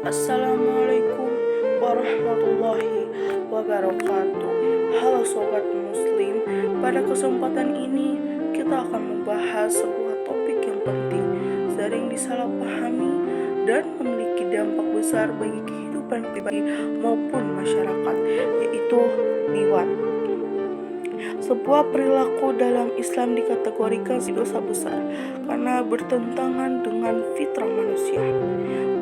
Assalamualaikum warahmatullahi wabarakatuh. Halo sobat muslim, pada kesempatan ini kita akan membahas sebuah topik yang penting, sering disalahpahami dan memiliki dampak besar bagi kehidupan pribadi maupun masyarakat, yaitu liwat. Sebuah perilaku dalam Islam dikategorikan sebagai dosa besar karena bertentangan dengan fitrah manusia.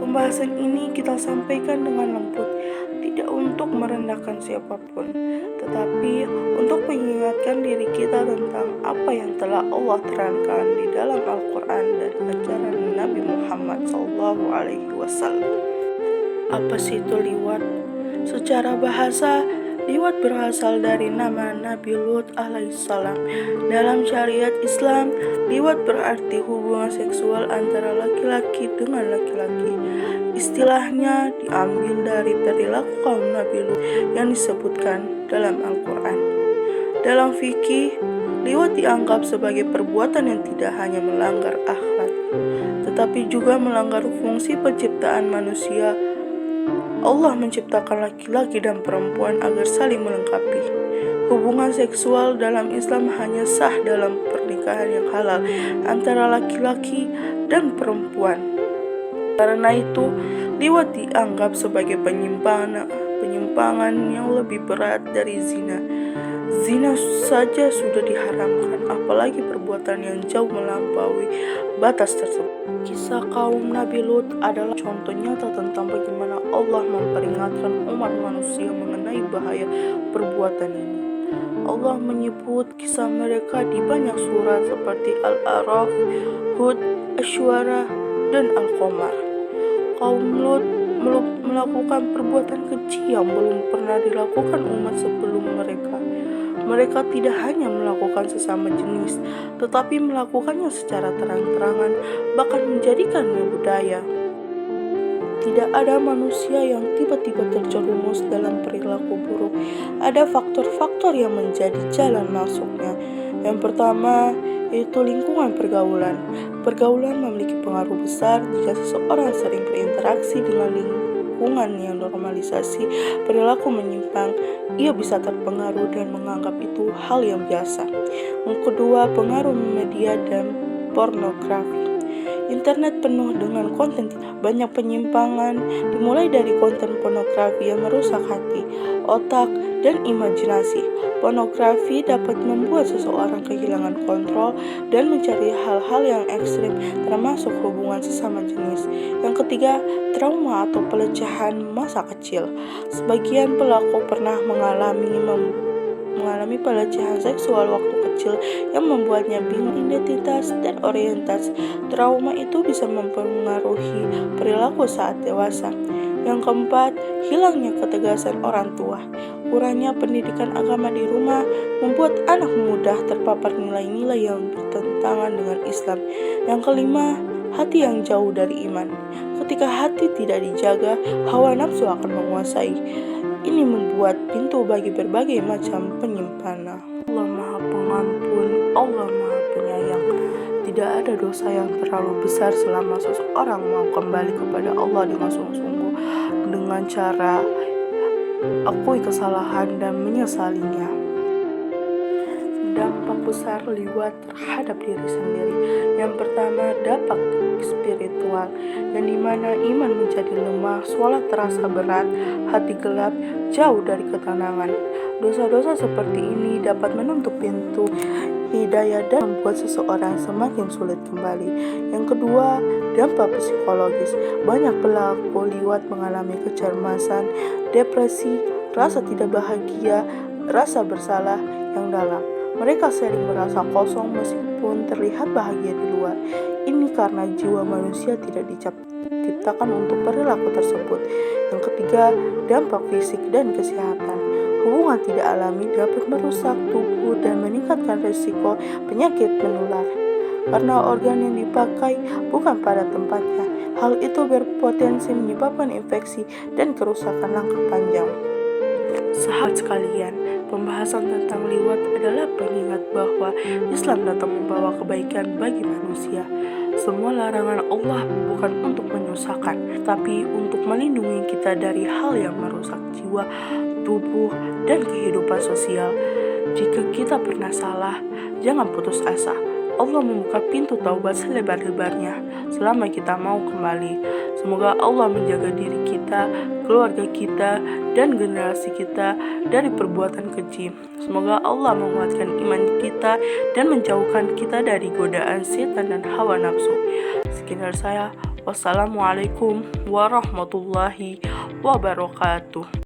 Pembahasan ini kita sampaikan dengan lembut, tidak untuk merendahkan siapapun, tetapi untuk mengingatkan diri kita tentang apa yang telah Allah terangkan di dalam Al-Quran dan ajaran Nabi Muhammad SAW. Apa sih itu liwat? Secara bahasa, liwat berasal dari nama Nabi Lut alaihissalam. Dalam syariat Islam, liwat berarti hubungan seksual antara laki-laki dengan laki-laki. Istilahnya diambil dari perilaku kaum Nabi Lut yang disebutkan dalam Al-Quran. Dalam fikih, liwat dianggap sebagai perbuatan yang tidak hanya melanggar akhlak, tetapi juga melanggar fungsi penciptaan manusia. Allah menciptakan laki-laki dan perempuan agar saling melengkapi. Hubungan seksual dalam Islam hanya sah dalam pernikahan yang halal antara laki-laki dan perempuan. Karena itu, liwat dianggap sebagai penyimpangan yang lebih berat dari zina. Zina saja sudah diharamkan, apalagi perbuatan yang jauh melampaui batas tersebut. Kisah kaum Nabi Lut adalah contoh nyata tentang bagaimana Allah memperingatkan umat manusia mengenai bahaya perbuatan ini. Allah menyebut kisah mereka di banyak surat seperti Al-A'raf, Hud, Asy-Syu'ara, dan Al-Qamar. Kaum Lut melakukan perbuatan keji yang belum pernah dilakukan umat sebelum mereka. Mereka tidak hanya melakukan sesama jenis, tetapi melakukannya secara terang-terangan, bahkan menjadikannya budaya. Tidak ada manusia yang tiba-tiba terjerumus dalam perilaku buruk. Ada faktor-faktor yang menjadi jalan masuknya. Yang pertama, yaitu lingkungan pergaulan. Pergaulan memiliki pengaruh besar jika seseorang sering berinteraksi dengan lingkungan yang normalisasi perilaku menyimpang, ia bisa terpengaruh dan menganggap itu hal yang biasa. Yang kedua, pengaruh media dan pornografi. Internet penuh dengan konten banyak penyimpangan, dimulai dari konten pornografi yang merusak hati, otak, dan imajinasi. Pornografi dapat membuat seseorang kehilangan kontrol dan mencari hal-hal yang ekstrim, termasuk hubungan sesama jenis. Yang ketiga, trauma atau pelecehan masa kecil. Sebagian pelaku pernah mengalami pelecehan seksual waktu kecil yang membuatnya bingung identitas dan orientasi. Trauma itu bisa mempengaruhi perilaku saat dewasa. Yang keempat, hilangnya ketegasan orang tua. Kurangnya pendidikan agama di rumah membuat anak mudah terpapar nilai-nilai yang bertentangan dengan Islam. Yang kelima, hati yang jauh dari iman. Ketika hati tidak dijaga, hawa nafsu akan menguasai. Ini membuat pintu bagi berbagai macam penyimpanan. Allah Maha Pengampun, Allah Maha Penyayang. Tidak ada dosa yang terlalu besar selama seseorang mau kembali kepada Allah dengan sungguh-sungguh, dengan cara akui kesalahan dan menyesalinya. Dampak besar liwat terhadap diri sendiri. Yang pertama, dampak spiritual, yang dimana iman menjadi lemah, sholat terasa berat, hati gelap, jauh dari ketenangan. Dosa-dosa seperti ini dapat menutup pintu hidayah dan membuat seseorang semakin sulit kembali. Yang kedua, dampak psikologis. Banyak pelaku liwat mengalami kecemasan, depresi, rasa tidak bahagia, rasa bersalah yang dalam. Mereka sering merasa kosong meskipun terlihat bahagia di luar. Ini karena jiwa manusia tidak diciptakan untuk perilaku tersebut. Yang ketiga, dampak fisik dan kesehatan. Hubungan tidak alami dapat merusak tubuh dan meningkatkan risiko penyakit menular. Karena organ yang dipakai bukan pada tempatnya, hal itu berpotensi menyebabkan infeksi dan kerusakan langkah panjang. Sahabat sekalian, pembahasan tentang liwat adalah pengingat bahwa Islam datang membawa kebaikan bagi manusia. Semua larangan Allah bukan untuk menyusahkan, tapi untuk melindungi kita dari hal yang merusak jiwa, tubuh, dan kehidupan sosial. Jika kita pernah salah, jangan putus asa. Allah membuka pintu taubat selebar-lebarnya selama kita mau kembali. Semoga Allah menjaga diri kita, keluarga kita, dan generasi kita dari perbuatan keji. Semoga Allah menguatkan iman kita dan menjauhkan kita dari godaan setan dan hawa nafsu. Sekian dari saya. Wassalamualaikum warahmatullahi wabarakatuh.